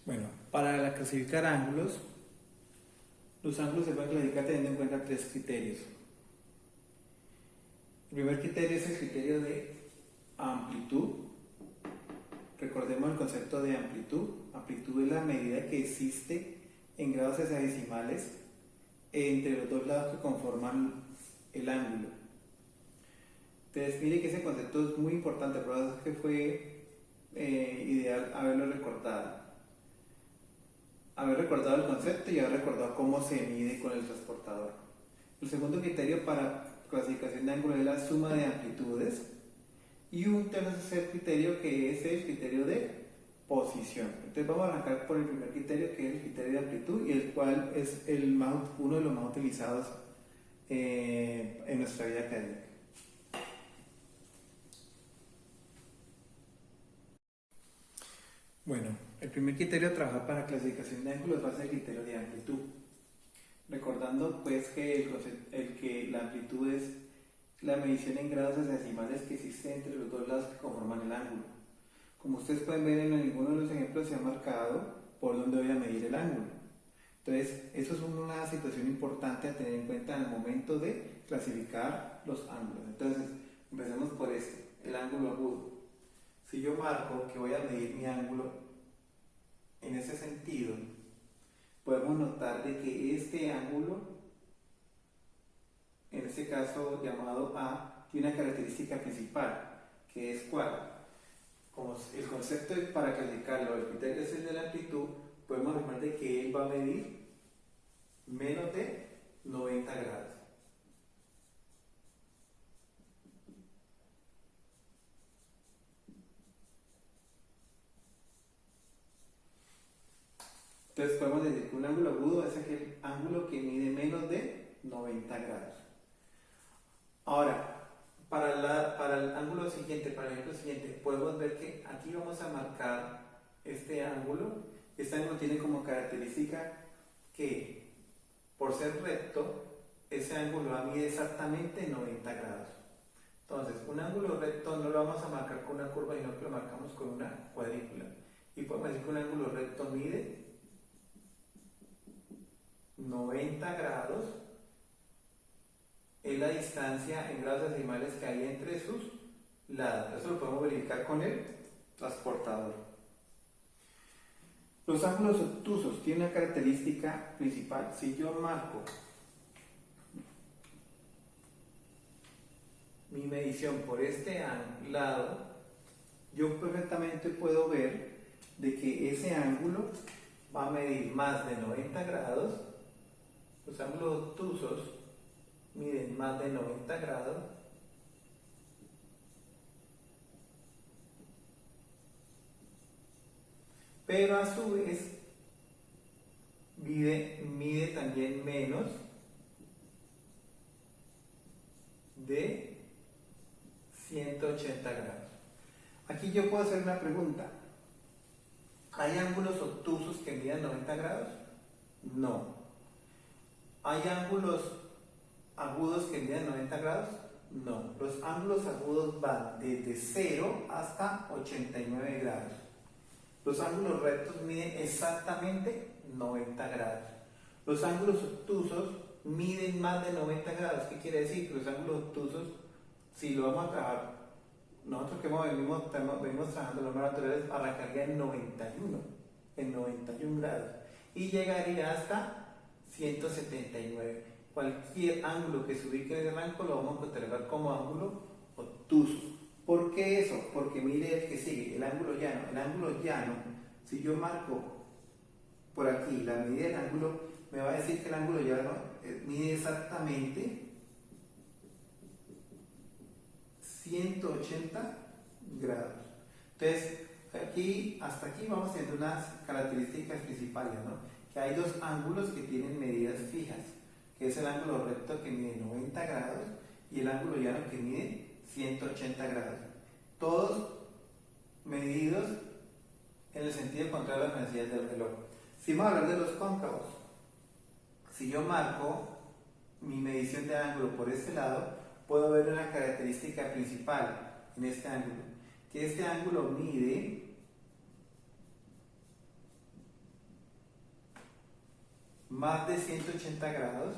Bueno, para clasificar ángulos, los ángulos se pueden clasificar teniendo en cuenta tres criterios. El primer criterio es el criterio de amplitud. Recordemos el concepto de amplitud. Amplitud es la medida que existe en grados hexadecimales entre los dos lados que conforman el ángulo. Entonces, mire que ese concepto es muy importante, por eso es que fue ideal haber recordado el concepto y haber recordado cómo se mide con el transportador. El segundo criterio para clasificación de ángulos es la suma de amplitudes. Y un tercer criterio que es el criterio de posición. Entonces vamos a arrancar por el primer criterio, que es el criterio de amplitud, y el cual es uno de los más utilizados en nuestra vida académica. Bueno, el primer criterio a trabajar para clasificación de ángulos va a ser el criterio de amplitud. Recordando pues que la amplitud es la medición en grados hexadecimales que existe entre los dos lados que conforman el ángulo. Como ustedes pueden ver en ninguno de los ejemplos se ha marcado por dónde voy a medir el ángulo. Entonces, eso es una situación importante a tener en cuenta en el momento de clasificar los ángulos. Entonces, empecemos por el ángulo agudo. Si yo marco que voy a medir mi ángulo en ese sentido, podemos notar de que este ángulo, en este caso llamado A, tiene una característica principal, que es ¿cuál? Como el concepto para clasificarlo, el criterio es el de la amplitud, podemos afirmar de que él va a medir menos de 90 grados. Entonces podemos decir que un ángulo agudo es aquel ángulo que mide menos de 90 grados. Ahora, para el ángulo siguiente, para el ejemplo siguiente, podemos ver que aquí vamos a marcar este ángulo. Este ángulo tiene como característica que, por ser recto, ese ángulo mide exactamente 90 grados. Entonces, un ángulo recto no lo vamos a marcar con una curva, sino que lo marcamos con una cuadrícula. Y podemos decir que un ángulo recto mide 90 grados, es la distancia en grados decimales que hay entre sus lados. Eso lo podemos verificar con el transportador. Los ángulos obtusos tienen una característica principal. Si yo marco mi medición por este lado, yo perfectamente puedo ver de que ese ángulo va a medir más de 90 grados. Los ángulos obtusos miden más de 90 grados, pero a su vez mide también menos de 180 grados. Aquí yo puedo hacer una pregunta. ¿Hay ángulos obtusos que midan 90 grados? No. ¿Hay ángulos agudos que miden 90 grados? No. Los ángulos agudos van desde 0 hasta 89 grados. Los ángulos rectos miden exactamente 90 grados. Los ángulos obtusos miden más de 90 grados. ¿Qué quiere decir? Que los ángulos obtusos, si lo vamos a trabajar, nosotros que venimos trabajando los números naturales, arrancaría en 91 grados y llegaría hasta 179. Cualquier ángulo que se ubique en el rango lo vamos a catalogar como ángulo obtuso. ¿Por qué eso? Porque mire el que sigue, el ángulo llano. El ángulo llano, si yo marco por aquí la medida del ángulo, me va a decir que el ángulo llano mide exactamente 180 grados. Entonces, hasta aquí vamos teniendo unas características principales, ¿no? Que hay dos ángulos que tienen medidas fijas, que es el ángulo recto que mide 90 grados y el ángulo llano que mide 180 grados. Todos medidos en el sentido contrario a las manecillas del reloj. Si vamos a hablar de los cóncavos, si yo marco mi medición de ángulo por este lado, puedo ver una característica principal en este ángulo, que este ángulo mide más de 180 grados,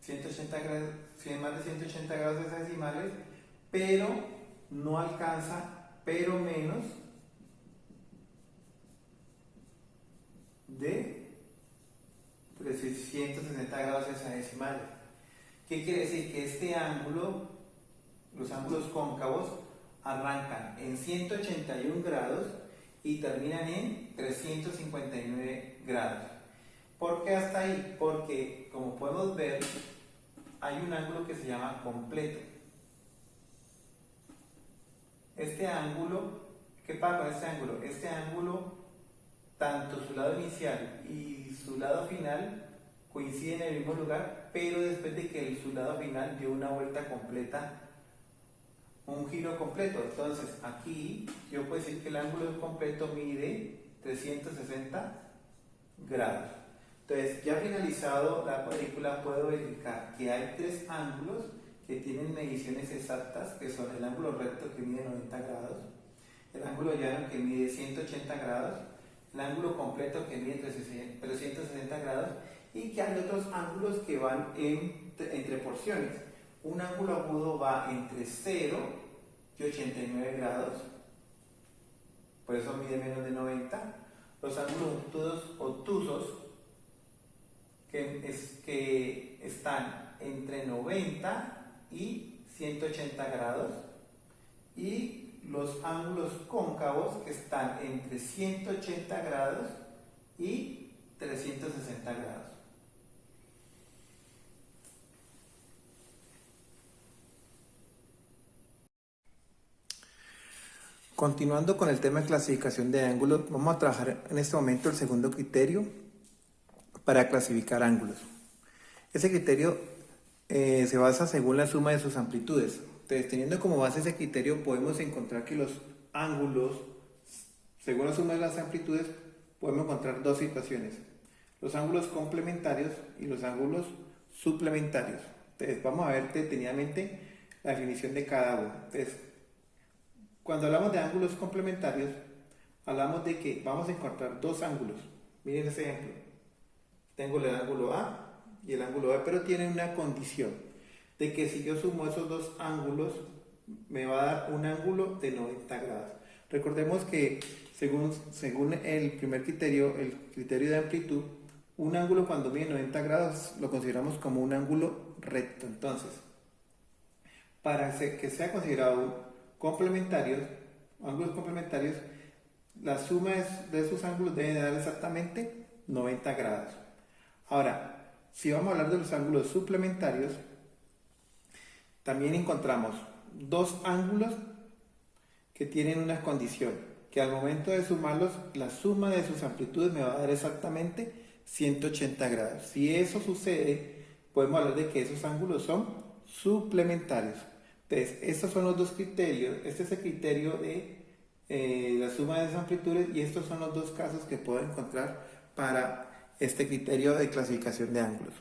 180 grados, más de 180 grados hexadecimales, pero no alcanza, pero menos de 360 grados hexadecimales. ¿Qué quiere decir? Que este ángulo, los ángulos cóncavos, arrancan en 181 grados y terminan en 359 grados. ¿Por qué hasta ahí? Porque, como podemos ver, hay un ángulo que se llama completo. Este ángulo, ¿qué pasa con este ángulo? Este ángulo, tanto su lado inicial y su lado final coinciden en el mismo lugar, pero después de que su lado final dio una vuelta completa, un giro completo. Entonces, aquí yo puedo decir que el ángulo completo mide 360 grados. Entonces, ya finalizado la cuadrícula, puedo verificar que hay tres ángulos que tienen mediciones exactas, que son el ángulo recto que mide 90 grados, el ángulo llano que mide 180 grados, el ángulo completo que mide 360 grados, y que hay otros ángulos que van entre porciones. Un ángulo agudo va entre 0 y 89 grados, por eso mide menos de 90. Los ángulos obtusos que están entre 90 y 180 grados, y los ángulos cóncavos que están entre 180 grados y 360 grados. Continuando con el tema de clasificación de ángulos, vamos a trabajar en este momento el segundo criterio para clasificar ángulos. Ese criterio se basa según la suma de sus amplitudes. Entonces, teniendo como base ese criterio, podemos encontrar que los ángulos, según la suma de las amplitudes, podemos encontrar dos situaciones: los ángulos complementarios y los ángulos suplementarios. Entonces, vamos a ver detenidamente la definición de cada uno. Entonces, cuando hablamos de ángulos complementarios, hablamos de que vamos a encontrar dos ángulos. Miren ese ejemplo. Tengo el ángulo A y el ángulo B, pero tienen una condición de que si yo sumo esos dos ángulos, me va a dar un ángulo de 90 grados. Recordemos que según el primer criterio, el criterio de amplitud, un ángulo cuando mide 90 grados lo consideramos como un ángulo recto. Entonces, para que sea considerado ángulos complementarios, la suma de esos ángulos debe dar exactamente 90 grados. Ahora, si vamos a hablar de los ángulos suplementarios, también encontramos dos ángulos que tienen una condición, que al momento de sumarlos, la suma de sus amplitudes me va a dar exactamente 180 grados. Si eso sucede, podemos hablar de que esos ángulos son suplementarios. Entonces, estos son los dos criterios. Este es el criterio de la suma de las amplitudes, y estos son los dos casos que puedo encontrar para este criterio de clasificación de ángulos.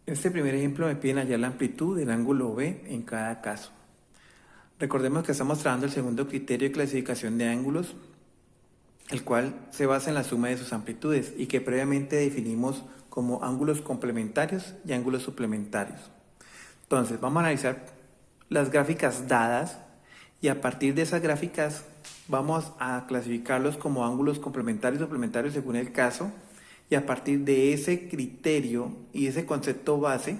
En este primer ejemplo me piden hallar la amplitud del ángulo B en cada caso. Recordemos que estamos trabajando el segundo criterio de clasificación de ángulos, el cual se basa en la suma de sus amplitudes y que previamente definimos como ángulos complementarios y ángulos suplementarios. Entonces, vamos a analizar las gráficas dadas, y a partir de esas gráficas vamos a clasificarlos como ángulos complementarios o suplementarios según el caso, y a partir de ese criterio y ese concepto base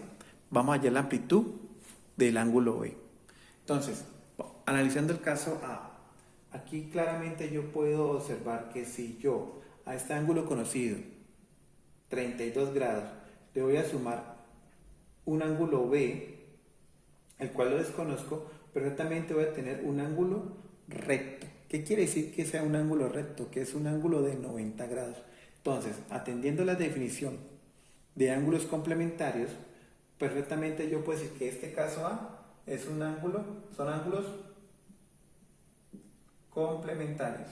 vamos a hallar la amplitud del ángulo B. Entonces, analizando el caso A, aquí claramente yo puedo observar que si yo a este ángulo conocido, 32 grados, le voy a sumar un ángulo B, el cual lo desconozco, perfectamente voy a tener un ángulo recto. ¿Qué quiere decir que sea un ángulo recto? Que es un ángulo de 90 grados. Entonces, atendiendo la definición de ángulos complementarios, perfectamente yo puedo decir que este caso A es un ángulo, son ángulos complementarios.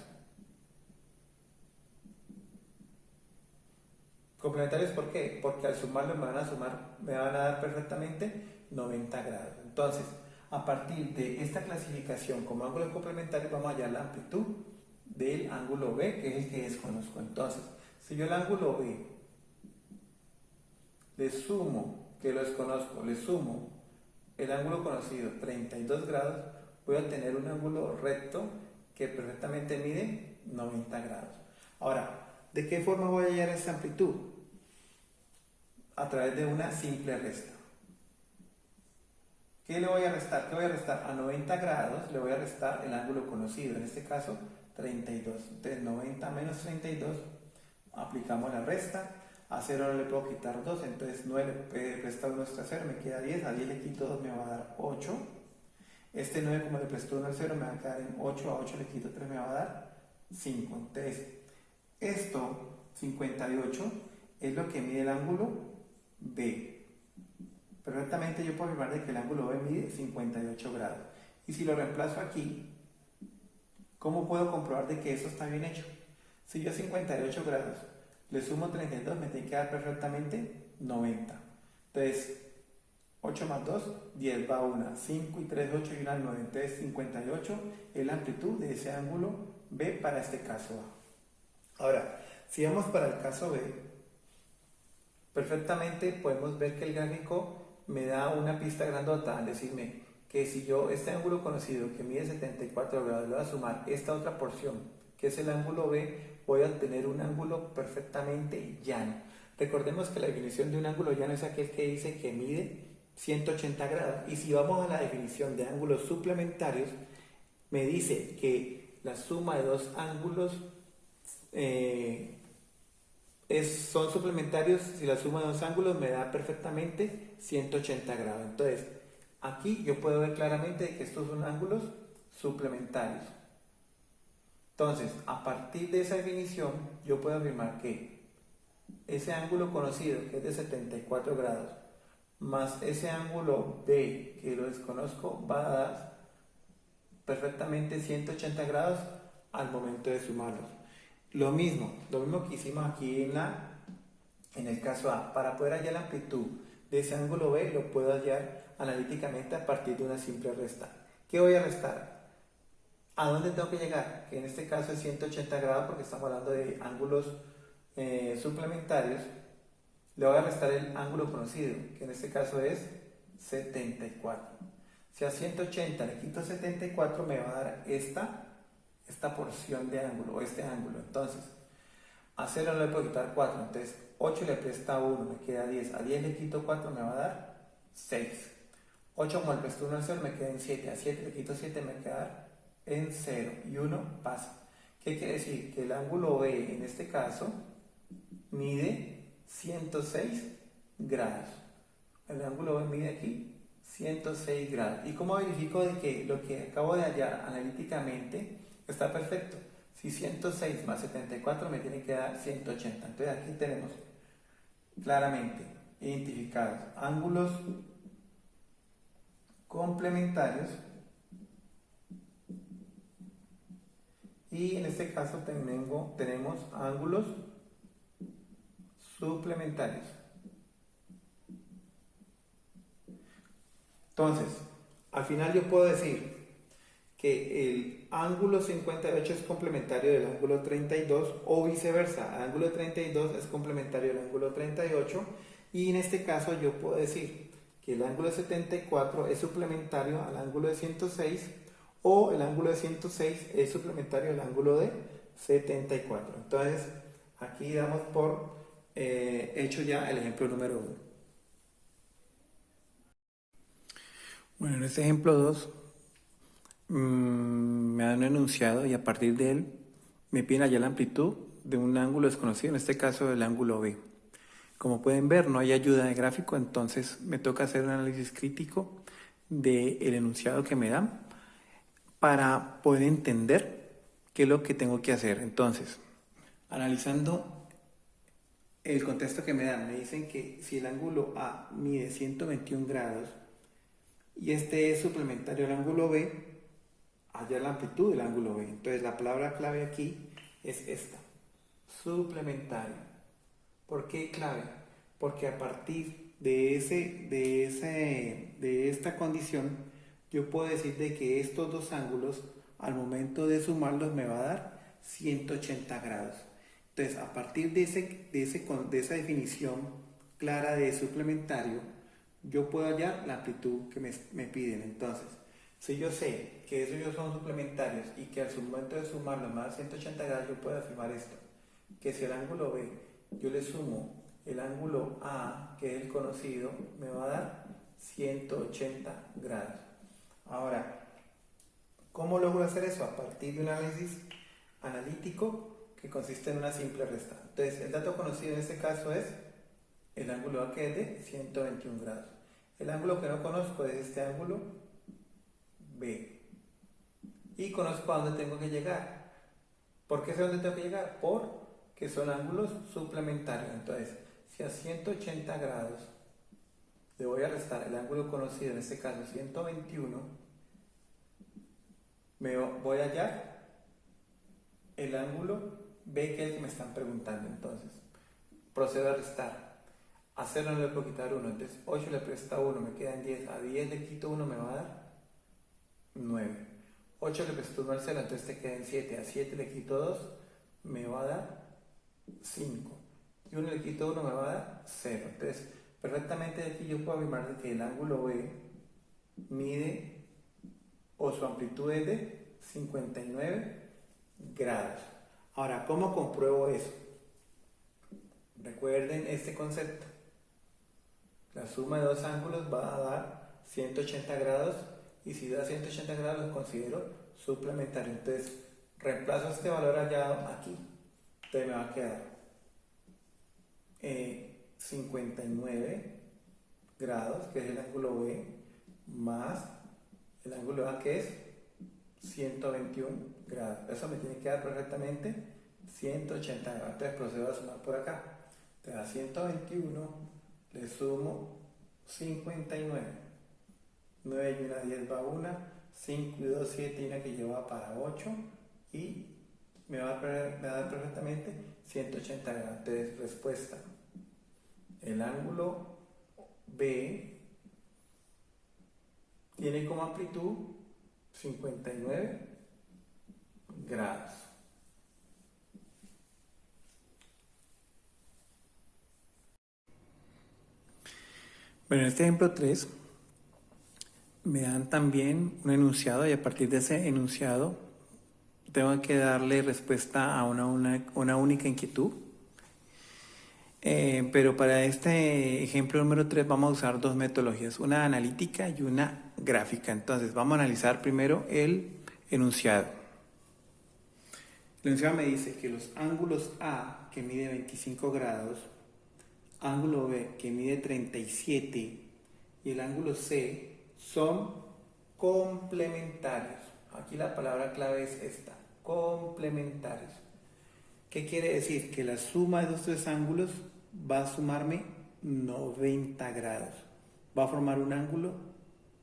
¿Complementarios por qué? Porque al sumarlo me van a dar perfectamente 90 grados. Entonces, a partir de esta clasificación como ángulos complementarios, vamos a hallar la amplitud del ángulo B, que es el que desconozco. Entonces, si yo el ángulo B le sumo, que lo desconozco, le sumo el ángulo conocido 32 grados, voy a obtener un ángulo recto que perfectamente mide 90 grados. Ahora, ¿de qué forma voy a hallar esa amplitud? A través de una simple resta. ¿Qué le voy a restar? ¿Qué voy a restar? A 90 grados le voy a restar el ángulo conocido, en este caso 32. Entonces 90 menos 32, aplicamos la resta. A 0 no le puedo quitar 2, entonces 9 le resta 1 hasta 0, me queda 10. A 10 le quito 2, me va a dar 8. Este 9, como le presto 1 al 0, me va a quedar en 8. A 8 le quito 3, me va a dar 5. Entonces, esto, 58, es lo que mide el ángulo B. Perfectamente yo puedo afirmar de que el ángulo B mide 58 grados. Y si lo reemplazo aquí, ¿cómo puedo comprobar de que eso está bien hecho? Si yo a 58 grados le sumo 32, me tiene que dar perfectamente 90. Entonces, 8 más 2, 10, va 1, 5 y 3, 8 y 1, 9. Entonces, 58 es la amplitud de ese ángulo B para este caso A. Ahora, si vamos para el caso B, perfectamente podemos ver que el gráfico me da una pista grandota al decirme que si yo este ángulo conocido que mide 74 grados le voy a sumar esta otra porción que es el ángulo B, voy a obtener un ángulo perfectamente llano. Recordemos que la definición de un ángulo llano es aquel que dice que mide 180 grados, y si vamos a la definición de ángulos suplementarios, me dice que la suma de dos ángulos son suplementarios si la suma de dos ángulos me da perfectamente 180 grados. Entonces, aquí yo puedo ver claramente que estos son ángulos suplementarios. Entonces, a partir de esa definición, yo puedo afirmar que ese ángulo conocido, que es de 74 grados, más ese ángulo B, que lo desconozco, va a dar perfectamente 180 grados al momento de sumarlos. Lo mismo que hicimos aquí en el caso A. Para poder hallar la amplitud de ese ángulo B, lo puedo hallar analíticamente a partir de una simple resta. ¿Qué voy a restar? ¿A dónde tengo que llegar? Que en este caso es 180 grados porque estamos hablando de ángulos suplementarios. Le voy a restar el ángulo conocido, que en este caso es 74. Si a 180 le quito 74, me va a dar esta porción de ángulo, o este ángulo. Entonces, a 0 no le puedo quitar 4, entonces 8 le presta 1, me queda 10. A 10 le quito 4, me va a dar 6. 8 como le presto 1 al 0, me queda en 7. A 7 le quito 7, me queda en 0. Y 1 pasa. ¿Qué quiere decir? Que el ángulo B, en este caso, mide 106 grados. El ángulo B mide aquí 106 grados. ¿Y cómo verifico de que lo que acabo de hallar analíticamente está perfecto? Si 106 más 74 me tiene que dar 180. Entonces aquí tenemos claramente identificados ángulos complementarios y en este caso tenemos ángulos suplementarios. Entonces, al final yo puedo decir que el ángulo 58 es complementario del ángulo 32 o viceversa. El ángulo 32 es complementario del ángulo 38 y en este caso yo puedo decir que el ángulo 74 es suplementario al ángulo de 106 o el ángulo de 106 es suplementario al ángulo de 74. Entonces, aquí damos por hecho ya el ejemplo número 1. Bueno, en este ejemplo 2 me dan un enunciado y a partir de él me piden hallar la amplitud de un ángulo desconocido, en este caso el ángulo B. Como pueden ver, no hay ayuda de gráfico, entonces me toca hacer un análisis crítico del enunciado que me dan para poder entender qué es lo que tengo que hacer. Entonces, analizando el contexto que me dan, me dicen que si el ángulo A mide 121 grados y este es suplementario al ángulo B, hallar la amplitud del ángulo B. Entonces la palabra clave aquí es esta, suplementario. ¿Por qué clave? Porque a partir de esta condición yo puedo decir de que estos dos ángulos al momento de sumarlos me va a dar 180 grados. Entonces, a partir de esa definición clara de suplementario, yo puedo hallar la amplitud que me piden. Entonces, si yo sé que esos son suplementarios y que al momento de sumarlo más 180 grados, yo puedo afirmar esto, que si el ángulo B yo le sumo el ángulo A, que es el conocido, me va a dar 180 grados. Ahora, ¿cómo logro hacer eso? A partir de un análisis analítico que consiste en una simple resta. Entonces, el dato conocido en este caso es el ángulo A, que es de 121 grados. El ángulo que no conozco es este ángulo B. Y conozco a dónde tengo que llegar. ¿Por qué sé dónde tengo que llegar? Porque son ángulos suplementarios. Entonces, si a 180 grados le voy a restar el ángulo conocido, en este caso 121, me voy a hallar el ángulo B, que es el que me están preguntando. Entonces, procedo a restar. A 0 no le puedo quitar 1, entonces 8 le presta 1, me quedan 10. A 10 le quito 1, me va a dar 9. 8 le presto 1 al 0, entonces te quedan 7. A 7 le quito 2, me va a dar 5. Y 1 le quito 1, me va a dar 0. Entonces, perfectamente de aquí yo puedo afirmar que el ángulo B mide, o su amplitud es de 59 grados. Ahora, ¿cómo compruebo eso? Recuerden este concepto. La suma de dos ángulos va a dar 180 grados, y si da 180 grados los considero suplementarios. Entonces, reemplazo este valor hallado aquí. Entonces me va a quedar 59 grados, que es el ángulo B, más el ángulo A, que es 121 grados. Eso me tiene que dar perfectamente 180 grados. Entonces procedo a sumar por acá. Te da 121, le sumo 59. 9 y 1, 10 va 1, 5 y 2, 7 y 1 que lleva para 8, y me va a dar perfectamente 180 grados. Entonces, respuesta: el ángulo B tiene como amplitud 59 grados. Bueno, en este ejemplo 3 me dan también un enunciado, y a partir de ese enunciado tengo que darle respuesta a una única inquietud. Pero para este ejemplo número 3 vamos a usar dos metodologías, una analítica y una gráfica. Entonces vamos a analizar primero el enunciado. El enunciado me dice que los ángulos A, que mide 25 grados, ángulo B, que mide 37, y el ángulo C son complementarios. Aquí la palabra clave es esta: complementarios. ¿Qué quiere decir? Que la suma de estos tres ángulos va a sumarme 90 grados. Va a formar un ángulo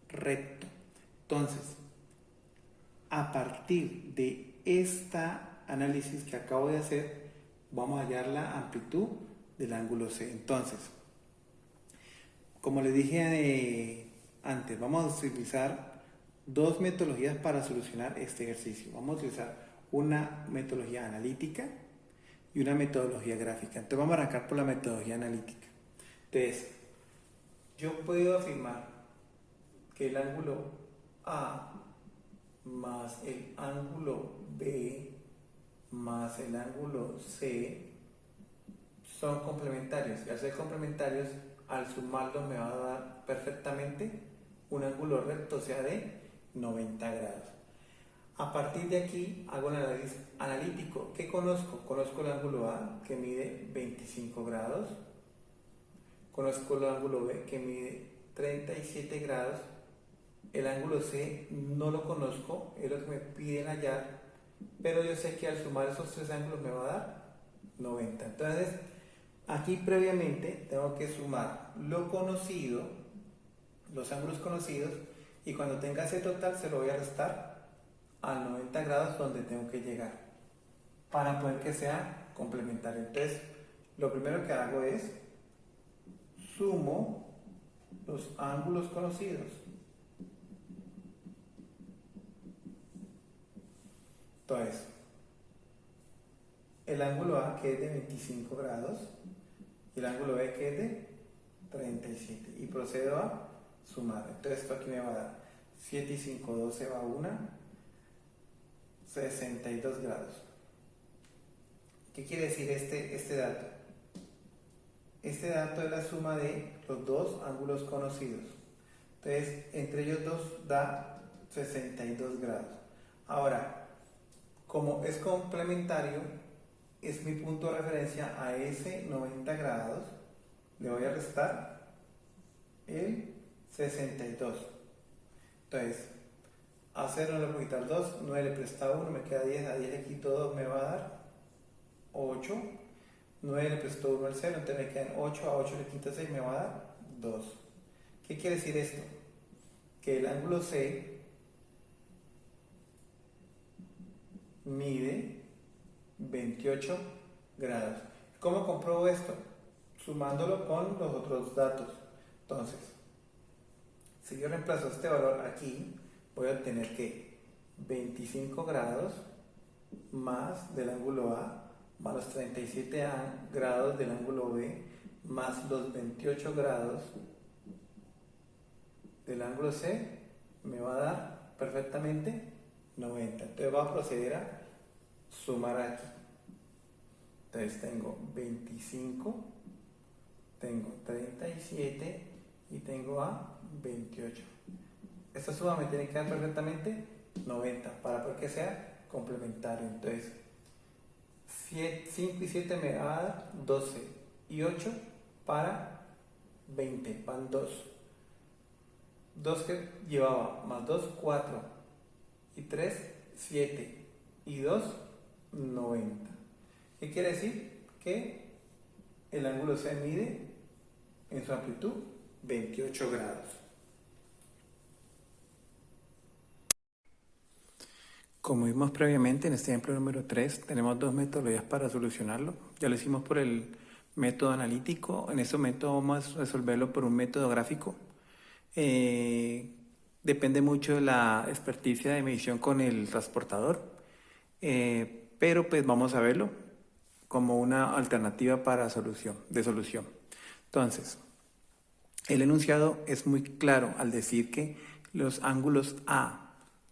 recto. Entonces, a partir de este análisis que acabo de hacer, vamos a hallar la amplitud del ángulo C. Entonces, como les dije antes, vamos a utilizar dos metodologías para solucionar este ejercicio. Vamos a utilizar una metodología analítica y una metodología gráfica. Entonces vamos a arrancar por la metodología analítica. Entonces, yo puedo afirmar que el ángulo A más el ángulo B más el ángulo C son complementarios, y al ser complementarios, al sumarlos me va a dar perfectamente un ángulo recto, o sea, de 90 grados. A partir de aquí hago un análisis analítico. ¿Qué conozco? Conozco el ángulo A, que mide 25 grados. Conozco el ángulo B, que mide 37 grados. El ángulo C no lo conozco, es lo que me piden hallar, pero yo sé que al sumar esos tres ángulos me va a dar 90. Entonces, aquí previamente tengo que sumar lo conocido, los ángulos conocidos, y cuando tenga ese total se lo voy a restar a 90 grados donde tengo que llegar para poder que sea complementario. Entonces, lo primero que hago es sumo los ángulos conocidos. Entonces, el ángulo A que es de 25 grados y el ángulo B que es de 37 y procedo a sumar. Entonces esto aquí me va a dar 7 y 5, 12 va a 1, 62 grados. ¿Qué quiere decir este dato? Este dato es la suma de los dos ángulos conocidos. Entonces, entre ellos dos da 62 grados. Ahora, como es complementario, es mi punto de referencia a ese 90 grados, le voy a restar el 62. Entonces, a 0 le voy a quitar 2, 9 le presta 1, me queda 10, a 10 le quito 2, me va a dar 8, 9 le prestó 1 al 0, entonces me quedan 8, a 8 le quito 6, me va a dar 2. ¿Qué quiere decir esto? Que el ángulo C mide 28 grados. ¿Cómo compruebo esto? Sumándolo con los otros datos. Entonces, si yo reemplazo este valor aquí, voy a obtener que 25 grados más del ángulo A más los 37 grados del ángulo B más los 28 grados del ángulo C me va a dar perfectamente 90. Entonces voy a proceder a sumar aquí. Entonces tengo 25, tengo 37 y tengo a 28. Esta suma me tiene que dar perfectamente 90 para que sea complementario. Entonces 5 y 7 me va a dar 12 y 8 para 20, van 2. 2 que llevaba más 2, 4 y 3, 7 y 2, 90. ¿Qué quiere decir? Que el ángulo C mide en su amplitud 28 grados. Como vimos previamente en este ejemplo número 3, tenemos dos metodologías para solucionarlo. Ya lo hicimos por el método analítico, en este momento vamos a resolverlo por un método gráfico. Depende mucho de la experticia de medición con el transportador, pero pues vamos a verlo como una alternativa para solución. Entonces, el enunciado es muy claro al decir que los ángulos A,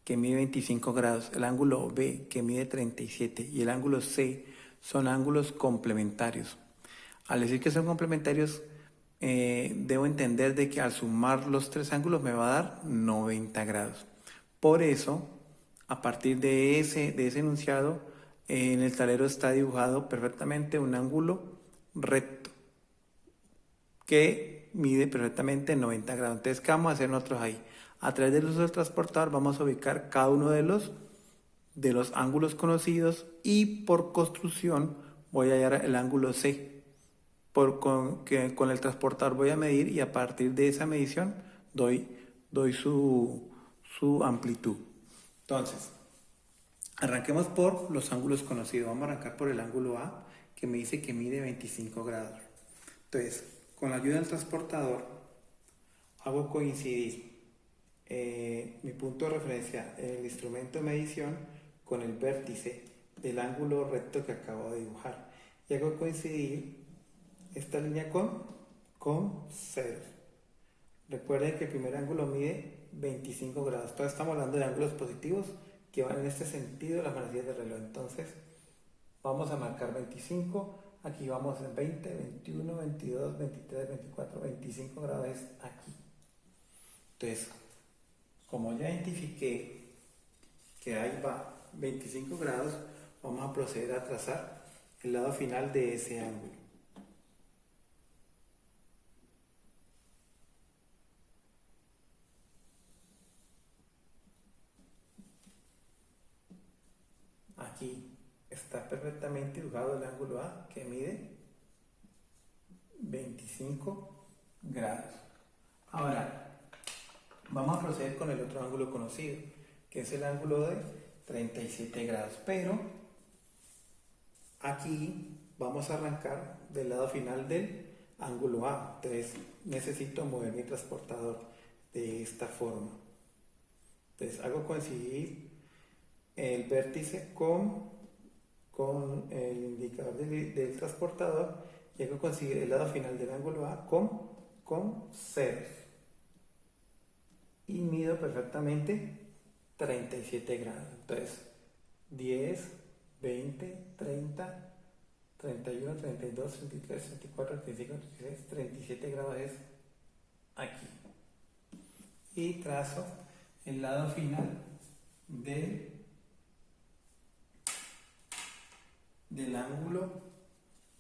que mide 25 grados, el ángulo B, que mide 37, y el ángulo C son ángulos complementarios. Al decir que son complementarios, debo entender de que al sumar los tres ángulos me va a dar 90 grados. Por eso, a partir de ese enunciado, en el tablero está dibujado perfectamente un ángulo recto que mide perfectamente 90 grados. Entonces, ¿qué vamos a hacer nosotros ahí? A través del uso del transportador vamos a ubicar cada uno de los ángulos conocidos y por construcción voy a hallar el ángulo C. Con el transportador voy a medir y a partir de esa medición doy su amplitud. Entonces, arranquemos por los ángulos conocidos. Vamos a arrancar por el ángulo A, que me dice que mide 25 grados. Entonces, con la ayuda del transportador, hago coincidir mi punto de referencia en el instrumento de medición con el vértice del ángulo recto que acabo de dibujar. Y hago coincidir esta línea con ceros. Recuerden que el primer ángulo mide 25 grados. Todos estamos hablando de ángulos positivos que van en este sentido las manecillas del reloj. Entonces, vamos a marcar 25. Aquí vamos en 20, 21, 22, 23, 24, 25 grados es aquí. Entonces, como ya identifiqué que ahí va 25 grados, vamos a proceder a trazar el lado final de ese ángulo. Aquí está perfectamente dibujado el ángulo A que mide 25 grados. Ahora, vamos a proceder con el otro ángulo conocido, que es el ángulo de 37 grados. Pero aquí vamos a arrancar del lado final del ángulo A. Entonces necesito mover mi transportador de esta forma. Entonces hago coincidir el vértice con con el indicador del transportador y hago conseguir el lado final del ángulo A con ceros. Y mido perfectamente 37 grados. Entonces, 10, 20, 30, 31, 32, 33, 34, 35, 36, 37 grados es aquí. Y trazo el lado final del ángulo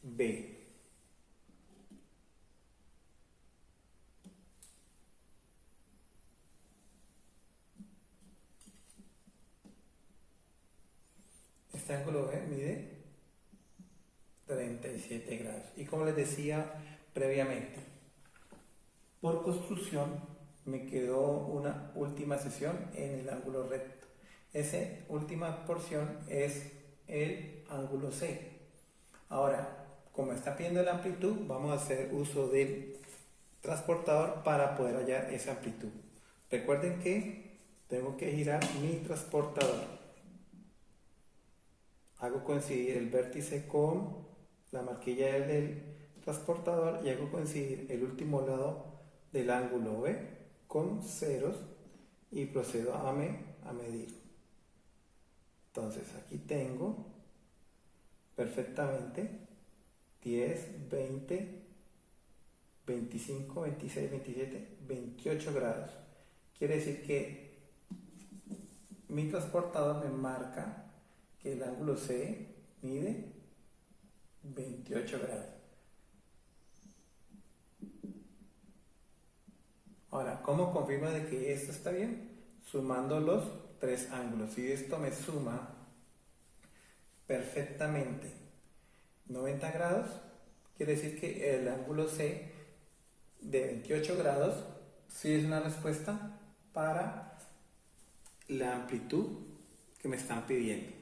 B. Este ángulo B mide 37 grados. Y como les decía previamente, por construcción me quedó una última sección en el ángulo recto. Esa última porción es el ángulo C. Ahora, como está pidiendo la amplitud, vamos a hacer uso del transportador para poder hallar esa amplitud. Recuerden que tengo que girar mi transportador. Hago coincidir el vértice con la marquilla del transportador y hago coincidir el último lado del ángulo B con ceros y procedo a medir. Entonces aquí tengo perfectamente 10, 20, 25, 26, 27, 28 grados. Quiere decir que mi transportador me marca que el ángulo C mide 28 grados. Ahora, ¿cómo confirmo de que esto está bien? Sumando los tres ángulos. Si esto me suma perfectamente 90 grados, quiere decir que el ángulo C de 28 grados sí es una respuesta para la amplitud que me están pidiendo.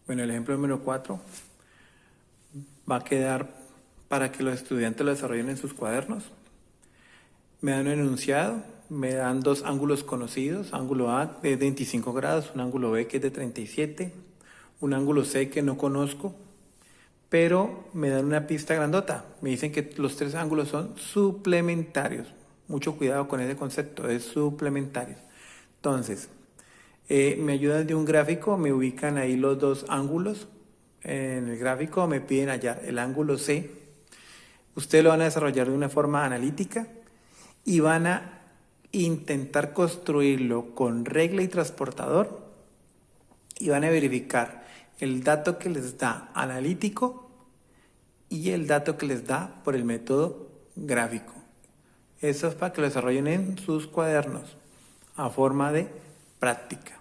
Bueno, el ejemplo número 4 va a quedar para que los estudiantes lo desarrollen en sus cuadernos. Me dan un enunciado, me dan dos ángulos conocidos, ángulo A de 25 grados, un ángulo B que es de 37, un ángulo C que no conozco, pero me dan una pista grandota. Me dicen que los tres ángulos son suplementarios. Mucho cuidado con ese concepto, es suplementarios. Entonces, me ayudan de un gráfico, me ubican ahí los dos ángulos. En el gráfico me piden hallar el ángulo C. Ustedes lo van a desarrollar de una forma analítica y van a intentar construirlo con regla y transportador y van a verificar el dato que les da analítico y el dato que les da por el método gráfico. Eso es para que lo desarrollen en sus cuadernos a forma de práctica.